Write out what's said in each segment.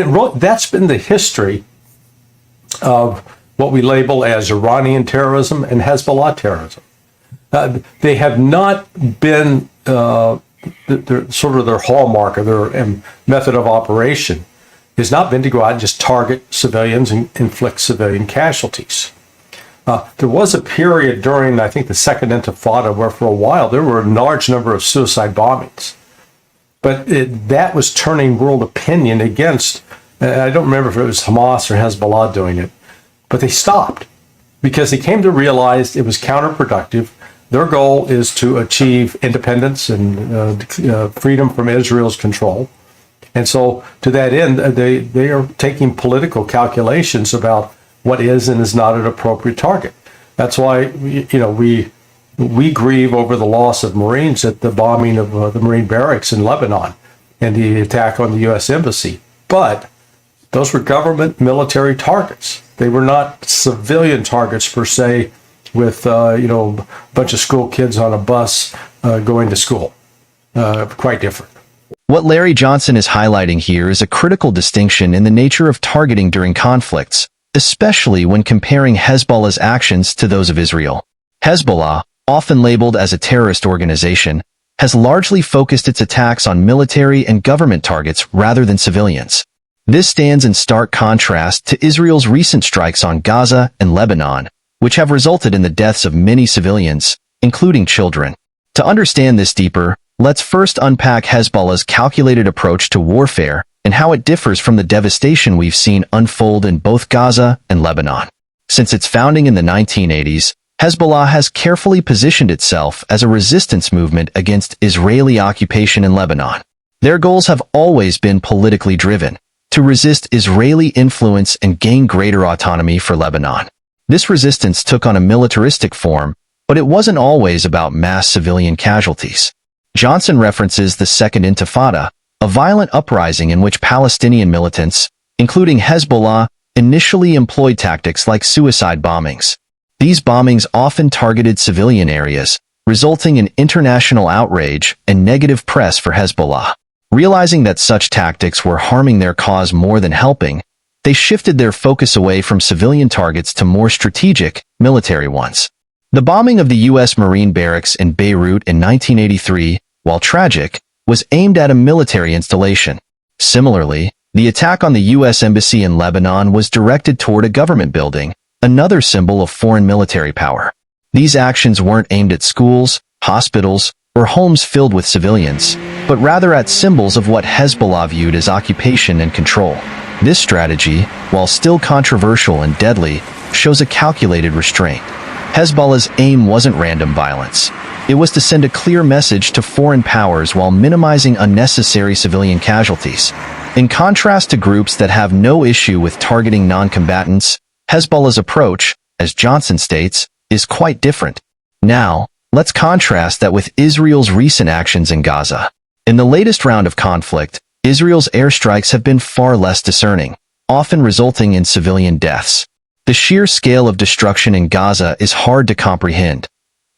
And that's been the history of what we label as Iranian terrorism and Hezbollah terrorism. They have not been sort of their hallmark or their method of operation has not been to go out and just target civilians and inflict civilian casualties. There was a period during, I think, the Second Intifada where for a while there were a large number of suicide bombings. But that was turning world opinion against, I don't remember if it was Hamas or Hezbollah doing it, but they stopped because they came to realize it was counterproductive. Their goal is to achieve independence and freedom from Israel's control. And so to that end, they are taking political calculations about what is and is not an appropriate target. That's why, we grieve over the loss of Marines at the bombing of the Marine barracks in Lebanon and the attack on the U.S. Embassy. But those were government military targets. They were not civilian targets per se with, a bunch of school kids on a bus going to school. Quite different. What Larry Johnson is highlighting here is a critical distinction in the nature of targeting during conflicts, especially when comparing Hezbollah's actions to those of Israel. Hezbollah, often labeled as a terrorist organization, has largely focused its attacks on military and government targets rather than civilians. This stands in stark contrast to Israel's recent strikes on Gaza and Lebanon, which have resulted in the deaths of many civilians, including children. To understand this deeper, let's first unpack Hezbollah's calculated approach to warfare and how it differs from the devastation we've seen unfold in both Gaza and Lebanon. Since its founding in the 1980s, Hezbollah has carefully positioned itself as a resistance movement against Israeli occupation in Lebanon. Their goals have always been politically driven, to resist Israeli influence and gain greater autonomy for Lebanon. This resistance took on a militaristic form, but it wasn't always about mass civilian casualties. Johnson references the Second Intifada, a violent uprising in which Palestinian militants, including Hezbollah, initially employed tactics like suicide bombings. These bombings often targeted civilian areas, resulting in international outrage and negative press for Hezbollah. Realizing that such tactics were harming their cause more than helping, they shifted their focus away from civilian targets to more strategic, military ones. The bombing of the U.S. Marine barracks in Beirut in 1983, while tragic, was aimed at a military installation. Similarly, the attack on the U.S. Embassy in Lebanon was directed toward a government building, another symbol of foreign military power. These actions weren't aimed at schools, hospitals, or homes filled with civilians, but rather at symbols of what Hezbollah viewed as occupation and control. This strategy, while still controversial and deadly, shows a calculated restraint. Hezbollah's aim wasn't random violence. It was to send a clear message to foreign powers while minimizing unnecessary civilian casualties. In contrast to groups that have no issue with targeting non-combatants, Hezbollah's approach, as Johnson states, is quite different. Now, let's contrast that with Israel's recent actions in Gaza. In the latest round of conflict, Israel's airstrikes have been far less discerning, often resulting in civilian deaths. The sheer scale of destruction in Gaza is hard to comprehend.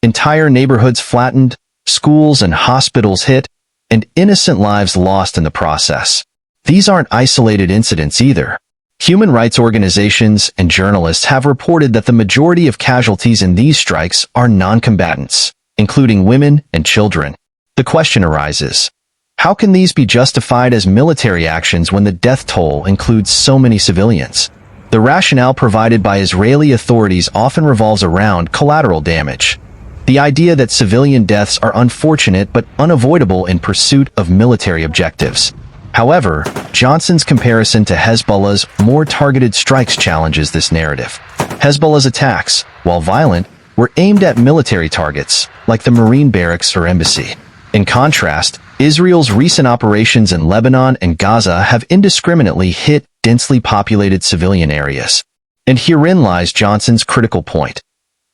Entire neighborhoods flattened, schools and hospitals hit, and innocent lives lost in the process. These aren't isolated incidents either. Human rights organizations and journalists have reported that the majority of casualties in these strikes are non-combatants, including women and children. The question arises, how can these be justified as military actions when the death toll includes so many civilians? The rationale provided by Israeli authorities often revolves around collateral damage. The idea that civilian deaths are unfortunate but unavoidable in pursuit of military objectives. However, Johnson's comparison to Hezbollah's more targeted strikes challenges this narrative. Hezbollah's attacks, while violent, were aimed at military targets, like the Marine barracks or embassy. In contrast, Israel's recent operations in Lebanon and Gaza have indiscriminately hit densely populated civilian areas. And herein lies Johnson's critical point.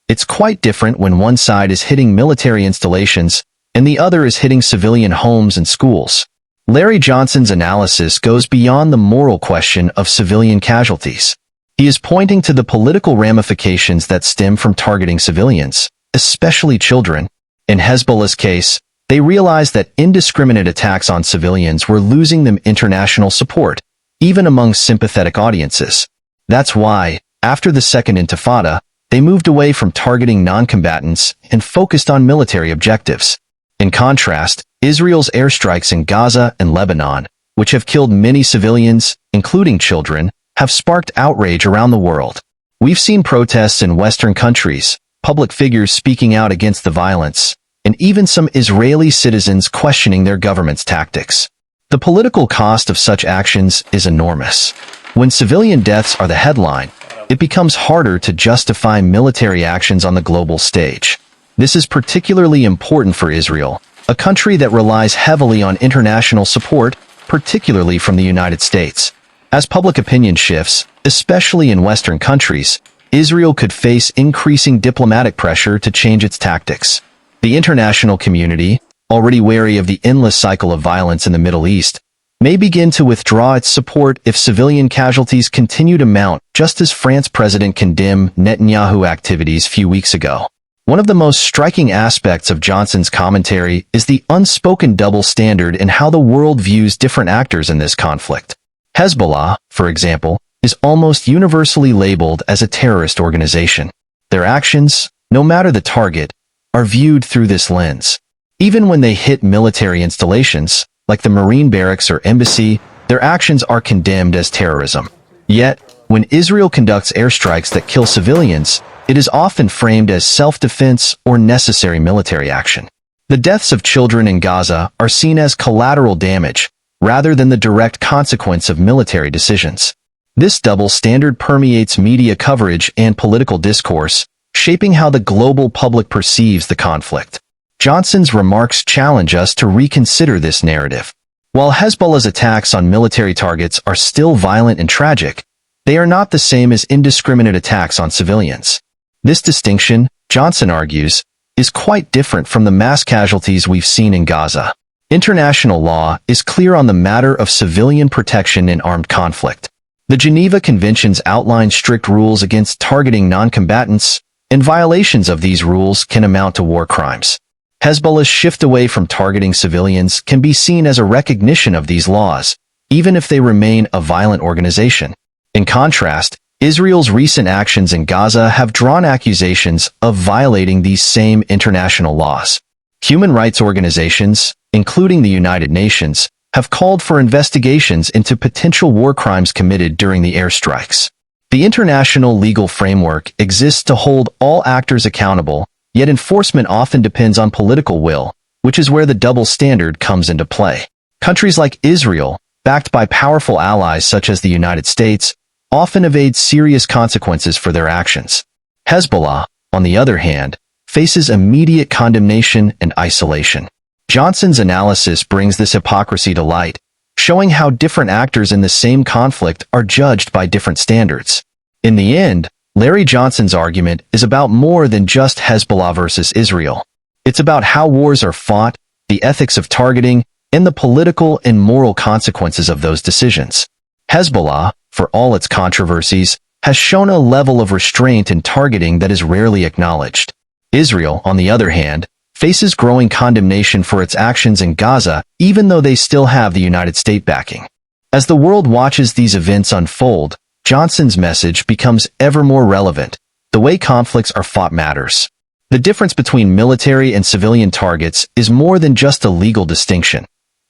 It's quite different when one side is hitting military installations and the other is hitting civilian homes and schools. Larry Johnson's analysis goes beyond the moral question of civilian casualties. He is pointing to the political ramifications that stem from targeting civilians, especially children. In Hezbollah's case, they realized that indiscriminate attacks on civilians were losing them international support, even among sympathetic audiences. That's why, after the Second Intifada, they moved away from targeting non-combatants and focused on military objectives. In contrast, Israel's airstrikes in Gaza and Lebanon, which have killed many civilians, including children, have sparked outrage around the world. We've seen protests in Western countries, public figures speaking out against the violence, and even some Israeli citizens questioning their government's tactics. The political cost of such actions is enormous. When civilian deaths are the headline, it becomes harder to justify military actions on the global stage. This is particularly important for Israel, a country that relies heavily on international support, particularly from the United States. As public opinion shifts, especially in Western countries, Israel could face increasing diplomatic pressure to change its tactics. The international community, already wary of the endless cycle of violence in the Middle East, may begin to withdraw its support if civilian casualties continue to mount, just as France president condemned Netanyahu activities few weeks ago. One of the most striking aspects of Johnson's commentary is the unspoken double standard in how the world views different actors in this conflict. Hezbollah, for example, is almost universally labeled as a terrorist organization. Their actions, no matter the target, are viewed through this lens. Even when they hit military installations, like the Marine barracks or embassy, their actions are condemned as terrorism. Yet, when Israel conducts airstrikes that kill civilians, it is often framed as self-defense or necessary military action. The deaths of children in Gaza are seen as collateral damage, rather than the direct consequence of military decisions. This double standard permeates media coverage and political discourse, shaping how the global public perceives the conflict. Johnson's remarks challenge us to reconsider this narrative. While Hezbollah's attacks on military targets are still violent and tragic, they are not the same as indiscriminate attacks on civilians. This distinction, Johnson argues, is quite different from the mass casualties we've seen in Gaza. International law is clear on the matter of civilian protection in armed conflict. The Geneva Conventions outline strict rules against targeting non-combatants, and violations of these rules can amount to war crimes. Hezbollah's shift away from targeting civilians can be seen as a recognition of these laws, even if they remain a violent organization. In contrast, Israel's recent actions in Gaza have drawn accusations of violating these same international laws. Human rights organizations, including the United Nations, have called for investigations into potential war crimes committed during the airstrikes. The international legal framework exists to hold all actors accountable, yet enforcement often depends on political will, which is where the double standard comes into play. Countries like Israel, backed by powerful allies such as the United States, often evade serious consequences for their actions. Hezbollah, on the other hand, faces immediate condemnation and isolation. Johnson's analysis brings this hypocrisy to light, showing how different actors in the same conflict are judged by different standards. In the end, Larry Johnson's argument is about more than just Hezbollah versus Israel. It's about how wars are fought, the ethics of targeting, and the political and moral consequences of those decisions. Hezbollah, for all its controversies, has shown a level of restraint in targeting that is rarely acknowledged. Israel, on the other hand, faces growing condemnation for its actions in Gaza, even though they still have the United States backing. As the world watches these events unfold, Johnson's message becomes ever more relevant. The way conflicts are fought matters. The difference between military and civilian targets is more than just a legal distinction.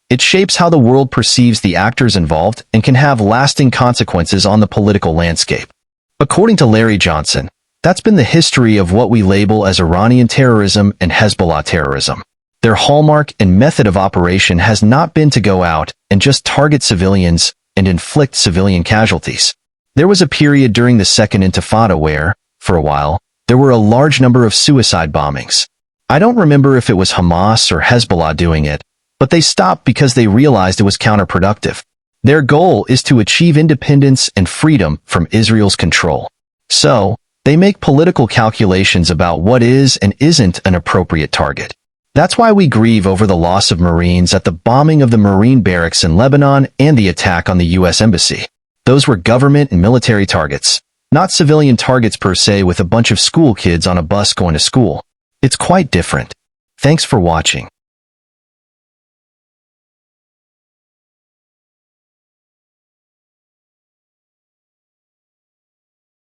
It shapes how the world perceives the actors involved and can have lasting consequences on the political landscape. According to Larry Johnson, that's been the history of what we label as Iranian terrorism and Hezbollah terrorism. Their hallmark and method of operation has not been to go out and just target civilians and inflict civilian casualties. There was a period during the Second Intifada where, for a while, there were a large number of suicide bombings. I don't remember if it was Hamas or Hezbollah doing it, but they stopped because they realized it was counterproductive. Their goal is to achieve independence and freedom from Israel's control. So, they make political calculations about what is and isn't an appropriate target. That's why we grieve over the loss of Marines at the bombing of the Marine barracks in Lebanon and the attack on the U.S. Embassy. Those were government and military targets, not civilian targets per se with a bunch of school kids on a bus going to school. It's quite different. Thanks for watching.